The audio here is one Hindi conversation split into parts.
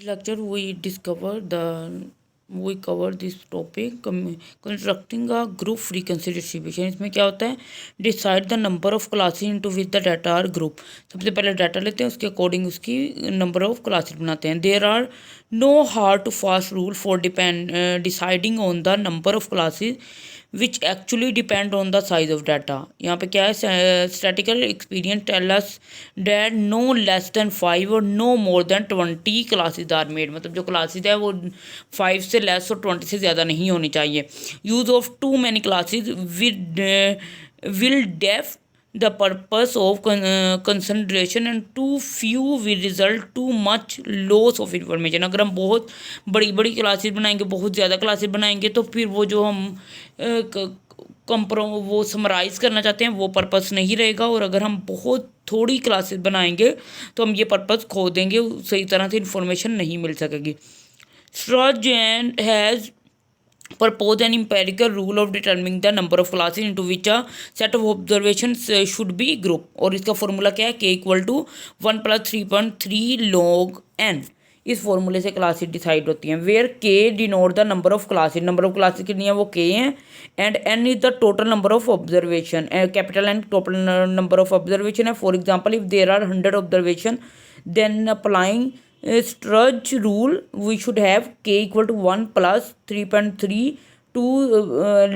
lecture we cover this topic constructing a group frequency distribution। इसमें क्या होता है, decide the number of classes into which the data are group. सबसे पहले डाटा लेते हैं, उसके अकॉर्डिंग उसकी नंबर ऑफ क्लासेस बनाते हैं। There are no hard to fast rule for deciding on the number of classes which actually depend on the size of data. यहाँ पे क्या है, statistical experience tell us that no less than 5 और no more than 20 classes are made. मतलब जो क्लासेज है वो 5 से लेस और 20 से ज़्यादा नहीं होनी चाहिए। Use of too many classes will defeat the purpose of concentration and too few will result too much loss of information। अगर हम बहुत बड़ी बड़ी क्लासेस बनाएंगे, बहुत ज़्यादा क्लासेस बनाएंगे, तो फिर वो जो हम वो समराइज़ करना चाहते हैं वो पर्पस नहीं रहेगा। और अगर हम बहुत थोड़ी क्लासेस बनाएंगे तो हम ये पर्पस खो देंगे, सही तरह से इन्फॉर्मेशन नहीं मिल सकेगी। Sturgeon has proposed an empirical rule of determining the number of classes into which a set of observations should be grouped। और इसका फॉर्मूला क्या है, k equal to 1 + 3.3 log n। इस फॉर्मूले से क्लासेस डिसाइड होती हैं। Where k denote the number of classes, number of classes कितनी है वो के हैं, and N is the total number of observation, capital N total number of observation है। For example, if there are 100 observation then applying Sturge rule we should have k equal to 1 + 3.3 2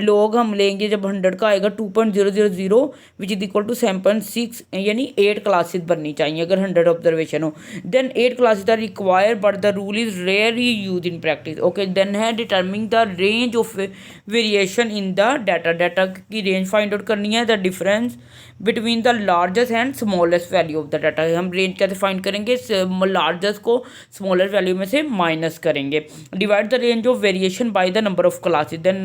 log हम लेंगे जब 100 का आएगा 2.000 विच इज इक्वल टू 7.6, यानी 8 क्लासेस बननी चाहिए अगर 100 ऑब्जर्वेशन हो। Then 8 classes are required but the rule is rarely use in practice. Okay, then है determining the range of variation in the data. Data की रेंज फाइंड आउट करनी है, the difference between the largest and smallest value of the data. हम रेंज कैसे फाइंड करेंगे, लार्जेस्ट को स्मॉलेस्ट वैल्यू में से माइनस करेंगे। Divide the range of variation by the number of classes, then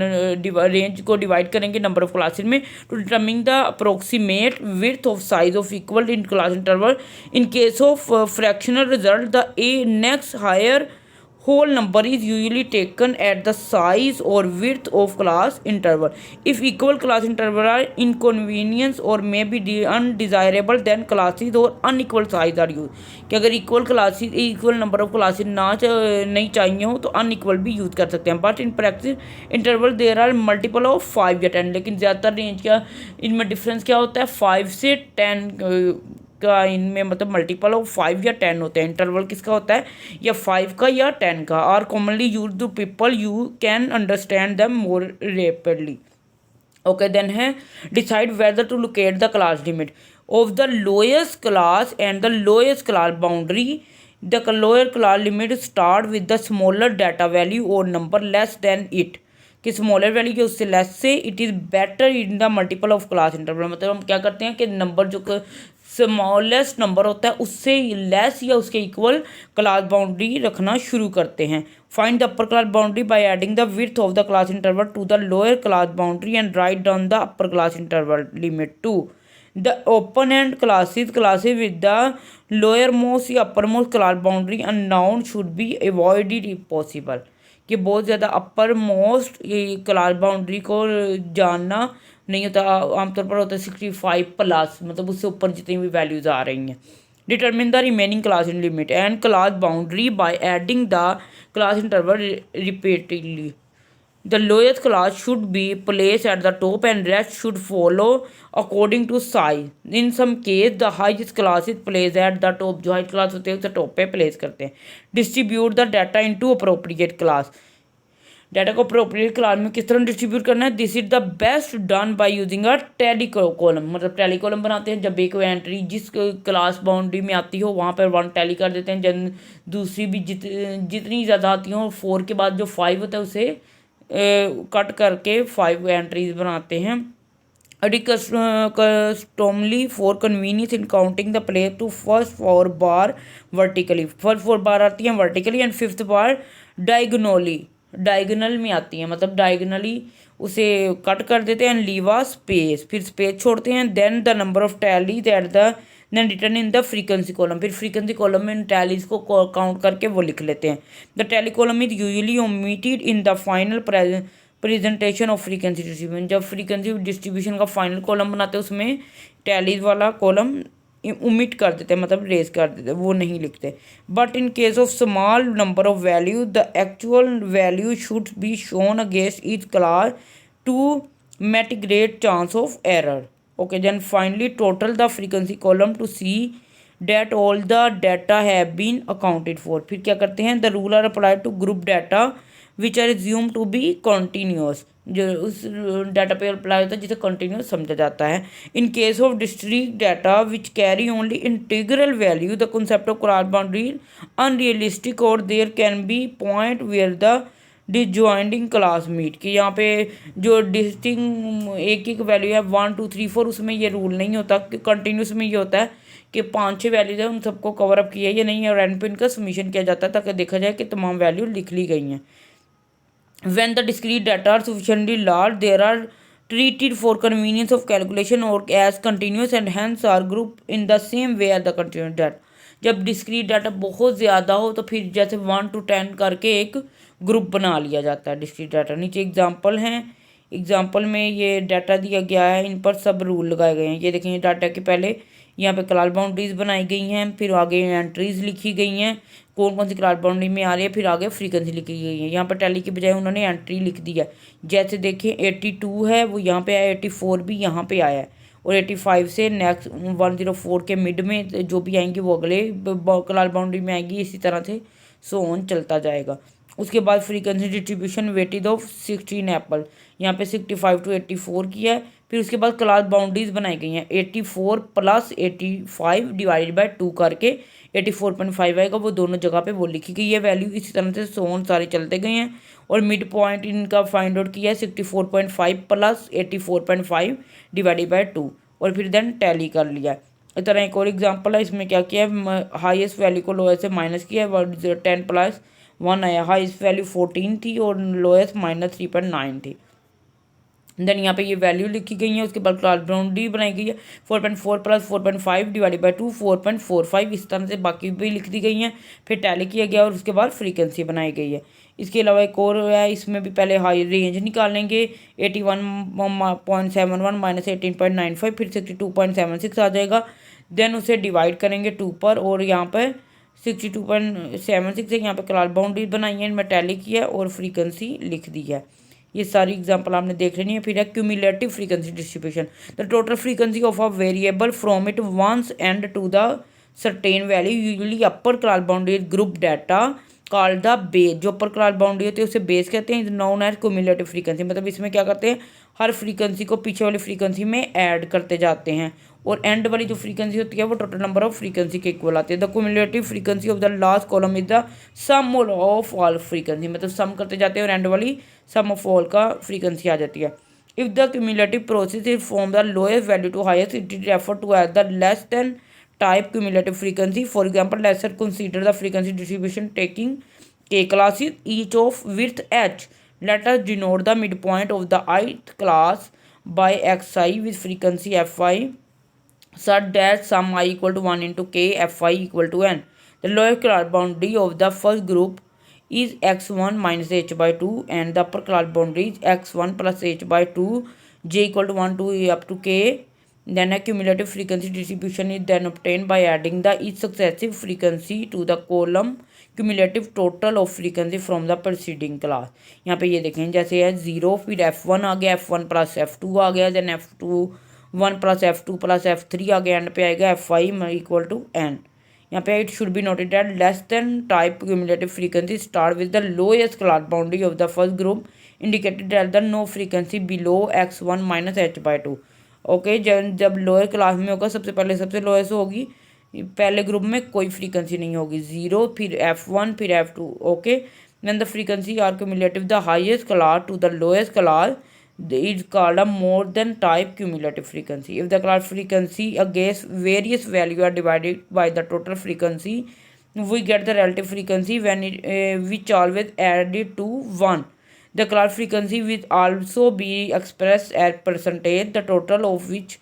range को डिवाइड करेंगे नंबर ऑफ क्लासेस में to determine the approximate width of size of equal in class interval. In case of fractional result the a next higher whole number is usually taken at the size or width of class interval. If equal class interval are inconvenience or may be undesirable, then classes or unequal size are used। कि अगर equal classes equal number of classes नहीं चाहिए हो तो अनइक्वल भी यूज़ कर सकते हैं। But in practice interval there are multiple of 5 या 10। लेकिन ज़्यादातर रेंज का इनमें डिफरेंस क्या होता है, 5 से 10 का इनमें मतलब मल्टीपल ऑफ 5 या 10 होते हैं। इंटरवल किसका होता है, या 5 का या 10 का। Are commonly use to people you can understand them more rapidly. Okay, then है decide whether to locate the class limit of the lowest class and the lowest class boundary. The lower class limit start with the smaller data value और नंबर लेस देन इट। कि स्मॉलर वैल्यू के उससे लेस से it is better in the multiple of class interval. मतलब हम क्या करते हैं कि नंबर जो स्मॉलेस्ट नंबर होता है उससे लेस या उसके इक्वल क्लास बाउंड्री रखना शुरू करते हैं। Find the upper class boundary by adding the width of the class interval to the lower class boundary and write down the upper class interval limit to the open end classes with the lowermost या uppermost class boundary unknown should be avoided if possible. कि बहुत ज़्यादा अपर मोस्ट क्लास बाउंड्री को जानना नहीं होता, आमतौर पर होता है 65+, मतलब उससे ऊपर जितनी भी वैल्यूज़ आ रही हैं। Determine the remaining class in limit and class boundary by adding the class interval repeatedly. The lowest class should be place at the top and rest should follow according to size. In some case the highest class is place at the top. जो हाइस्ट क्लास होते हैं उसे टॉप पे प्लेस करते हैं। Distribute the data into appropriate class. Data को अप्रोप्रिएट क्लास में किस तरह डिस्ट्रीब्यूट करना है, this is the best done by using a tally column. मतलब टैली कॉलम बनाते हैं, जब एक एंट्री जिस क्लास बाउंड्री में आती हो वहाँ पर 1 टैली कर देते हैं, जब दूसरी भी जितनी ज़्यादा आती हो 4 के बाद जो 5 होता है उसे कट करके 5 एंट्रीज बनाते हैं। Customarily for convenience in counting the place to first 4 bar vertically. First 4 bar आती हैं vertically and 5th bar diagonal में आती हैं, मतलब डायगोनली उसे कट कर देते हैं। लीव अ स्पेस, फिर स्पेस छोड़ते हैं। Then the number of tally that the then return in the frequency column. फिर फ्रीक्वेंसी कॉलम में टैलीज को काउंट करके वो लिख लेते हैं। The tally column is usually omitted in the final presentation of frequency distribution. जब फ्रीक्वेंसी डिस्ट्रीब्यूशन का फाइनल कॉलम बनाते हैं उसमें टैलीज वाला कॉलम ओमिट कर देते हैं, मतलब रेज कर देते हैं, वो नहीं लिखते। But in case of small number of value the actual value should be shown against each class to mitigate chance of error. Okay, then finally total the frequency column to see that all the data have been accounted for. फिर क्या करते हैं, the rule are applied to group data which are assumed to be continuous, जो उस डाटा पे अप्लाई होता है जिसे कंटिन्यूस समझा जाता है। In case of district data which carry only integral value the concept of cross boundary unrealistic और there can be point where the disjointing class meet, कि यहाँ पे जो डिस्टिंग एक एक वैल्यू है 1 2 3 4, उसमें ये रूल नहीं होता कि कंटिन्यूस में ये होता है कि 5 6 वैल्यूज है उन सबको कवर अप किया या नहीं है, और एंड पे इनका सबमिशन किया जाता है ताकि देखा जाए कि तमाम वैल्यू लिख ली गई हैं। When the discrete data are sufficiently large, they are treated for convenience of calculation or as continuous and hence are grouped in the same way as the continuous data. जब डिस्क्रीट डाटा बहुत ज़्यादा हो तो फिर जैसे 1 to 10 करके एक ग्रुप बना लिया जाता है डिस्क्रीट डाटा। नीचे एग्जांपल हैं, एग्जांपल में ये डाटा दिया गया है, इन पर सब रूल लगाए गए हैं। ये देखें, डाटा के पहले यहाँ पे क्लास बाउंड्रीज बनाई गई हैं, फिर आगे एंट्रीज लिखी गई हैं कौन कौन सी क्लास बाउंड्री में आ रही है, फिर आगे फ्रीक्वेंसी लिखी गई है। यहाँ पर टैली की बजाय उन्होंने एंट्री लिख दी है। जैसे देखिए 82 है वो यहाँ पे आया, 84 भी यहाँ पे आया है, और 85 से नेक्स्ट 104 के मिड में जो भी आएंगे वो अगले क्लास बाउंड्री में आएंगी, इसी तरह से सो ऑन चलता जाएगा। उसके बाद frequency distribution weightage of 16 Apple, यहाँ पे 65 to 84 की है। फिर उसके बाद क्लास बाउंड्रीज बनाई गई हैं 84 + 85 डिवाइडेड बाय 2 करके 84.5 आएगा, वो दोनों जगह पे वो लिखी गई है वैल्यू। इसी तरह से सोन सारे चलते गए हैं और मिड पॉइंट इनका फाइंड आउट किया है 64.5 + 84.5 डिवाइडेड बाय 2, और फिर देन टैली कर लिया। इस तरह एक और एग्जांपल है, इसमें क्या किया है, हाईएस्ट वैल्यू को लोएस्ट से माइनस किया है, 10 + 1 आया, हाईएस्ट वैल्यू 14 थी और लोएस्ट -3.9 थी। देन यहाँ पे ये वैल्यू लिखी गई है। उसके बाद क्लास बाउंड्री बनाई गई है 4.4 + 4.5 डिवाइडेड बाय 2 4.45, इस तरह से बाकी भी लिख दी गई हैं। फिर टैली किया गया और उसके बाद फ्रीक्वेंसी बनाई गई है। इसके अलावा एक और है, इसमें भी पहले हाई रेंज निकालेंगे 81.71 - 18.95, फिर 62.76 आ जाएगा। देन उसे डिवाइड करेंगे 2 पर, और यहाँ पर 62.76 है, यहाँ पे क्लास बाउंड्री बनाई है, इनमें टैली किया है और फ्रीक्वेंसी लिख दी है। ये सारी एग्जांपल आपने देख लेनी है। फिर है cumulative frequency distribution, the total frequency of a variable from it once and to the certain value usually upper class boundary group data called the base, जो अपर क्लास बाउंड्री होती है उसे बेस कहते हैं, नोन एज क्यूमुलेटिव फ्रीक्वेंसी। मतलब इसमें क्या करते हैं, हर फ्रीक्वेंसी को पीछे वाली फ्रीक्वेंसी में ऐड करते जाते हैं, और एंड वाली जो फ्रीक्वेंसी होती है वो टोटल नंबर ऑफ फ्रीक्वेंसी के इक्वल आती है। The cumulative frequency of the last column is the sum of all frequency, मतलब सम करते जाते हैं और एंड वाली सम ऑफ ऑल का फ्रीक्वेंसी आ जाती है। If the cumulative process is from the lowest value to highest it is refer to as the less than type cumulative frequency. For example, let's consider the frequency distribution taking k classes each of width h. Let us denote the midpoint of the ith class by xi with frequency fi such that sum I equal to 1 into k fi equal to n. The lower class boundary of the first group is x1 minus h by 2 and the upper class boundary is x1 plus h by 2, j equal to 1 to up to k. Then a cumulative frequency distribution is then obtained by adding the each successive frequency to the column cumulative total of frequency from the preceding class. यहाँ पे ये देखें, जैसे है 0, फिर f1 आ गया, f1 + f2 आ गया, देन f2 1 + f2 + f3 आ गया, एंड पे आएगा fi equal to n। यहाँ पे it should be noted that less than type cumulative frequency start with the lowest class boundary of the first group indicated at the no frequency below x1 - h by 2। Okay, जब लोअर क्लास में होगा सबसे पहले सबसे लोएस्ट होगी, पहले ग्रुप में कोई फ्रीक्वेंसी नहीं होगी, 0, फिर f1, फिर f2। Okay, then the frequency are cumulative the highest class to the lowest class is called a more than type cumulative frequency. If the class frequency against various value are divided by the total frequency, we get the relative frequency when which always added to 1. The class frequency will also be expressed as percentage, the total of which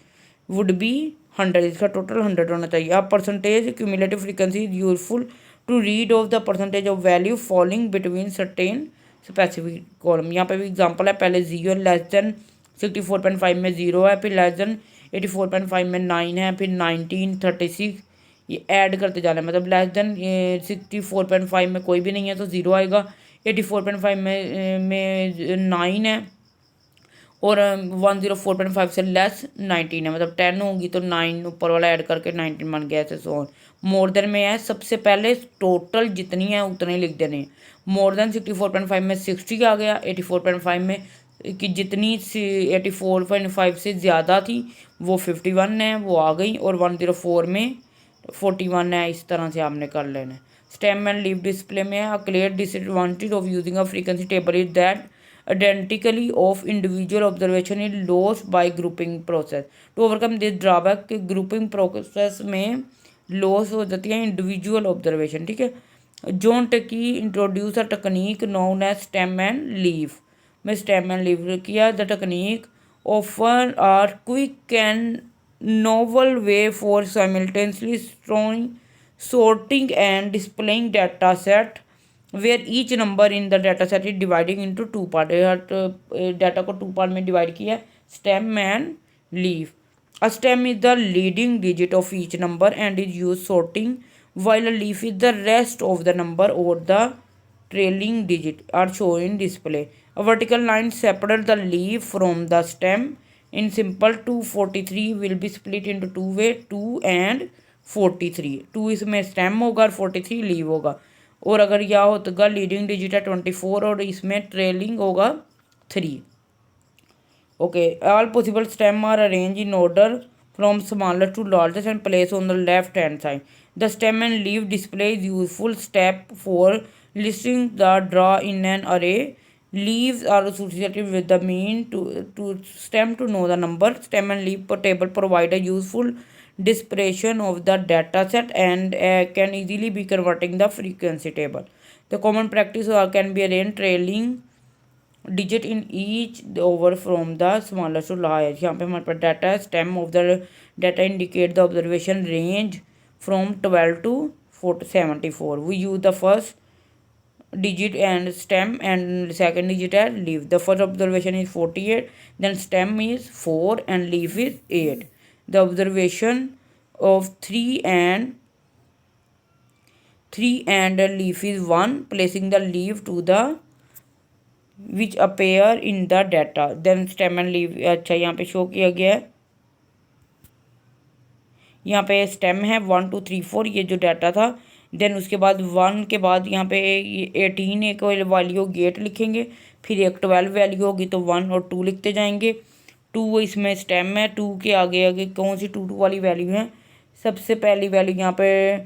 would be 100. इसका टोटल 100 होना चाहिए। अब percentage cumulative frequency is useful to read off the percentage of value falling between certain specific column. यहाँ पे भी एग्जांपल है, पहले 0 लेस देन 64.5 में 0 है, फिर लेस देन 84.5 में 9 है, फिर 19, 36, ये ऐड करते जाना है, मतलब लेस देन 64.5 में कोई भी नहीं है तो ज़ीरो आएगा। 84.5 में 9 है और 104.5 से लेस 19 है, मतलब 10 होगी तो 9 ऊपर वाला ऐड करके 19 बन गया, ऐसे सो ऑन। मोर देन में है, सबसे पहले टोटल जितनी है उतने लिख देने हैं। मोर देन 64.5 में 60 आ गया, 84.5 में कि जितनी 84.5 से ज़्यादा थी वो 51 है, वो आ गई, और 104 में 41 है। इस तरह से आपने कर लेना है। स्टेम एंड लीफ डिस्प्ले में a clear disadvantage of using a frequency table is that identically of individual observation is lost by grouping process. To overcome this drawback, कि grouping process में loss हो जाती है individual observation, ठीक है। John Tukey introduce a technique known as stem and leaf में स्टेम एंड लीफ किया। The technique offer are quick and novel way for simultaneously sorting and displaying data set where each number in the data set is dividing into two part। Data को टू पार्ट में डिवाइड किया है, stem and leaf. A stem is the leading digit of each number and is used sorting, while a leaf is the rest of the number or the trailing digit are shown in display. A vertical line separates the leaf from the stem. In simple, 243 will be split into two way, 2 and 43। 2 इसमें स्टेम होगा और 43 लीव होगा। और अगर यह होगा लीडिंग डिजिट है 24 और इसमें ट्रेलिंग होगा 3। Okay, all possible stem are arranged in order from smallest to largest and placed on the left hand side. The stem and leaf display is useful step for listing the draw in an array. Leaves are associated with the mean to stem to know the number. Stem and leaf table provide a useful dispersion of the data set and can easily be converting the frequency table. The common practice can be arranged trailing digit in each over from the smallest to largest. यहाँ पे हमारे पास डाटा है। Stem of the data indicate the observation range from 12 to 74। We use the first digit and stem and second digit है leaf. The first observation is 48, then stem is 4 and leaf is 8. The observation of 3 and leaf is 1, placing the leaf to the which appear in the data, then stem and leaf। अच्छा यहाँ पे शो किया गया है, यहाँ पे स्टेम है 1 2 3 4 ये जो डाटा था। देन उसके बाद 1 के बाद यहाँ पे 18 एक वैल्यू गेट लिखेंगे, फिर एक 12 वैल्यू होगी तो 1 और 2 लिखते जाएंगे। 2 इसमें स्टेम है, 2 के आगे आगे कौन सी 2 वाली वैल्यू है, सबसे पहली वैल्यू यहाँ पे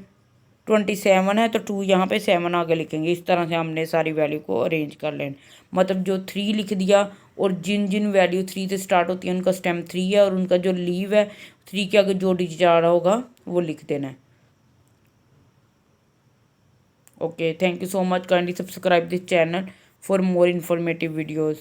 27 है तो 2 यहाँ पे 7 आगे लिखेंगे। इस तरह से हमने सारी वैल्यू को अरेंज कर लेना, मतलब जो 3 लिख दिया और जिन जिन वैल्यू 3 से स्टार्ट होती है उनका स्टेम 3 है और उनका जो लीव है 3 के आगे जो डिजिट आ रहा होगा वो लिख देना है। Okay, thank you so much. Kindly subscribe this channel for more informative videos.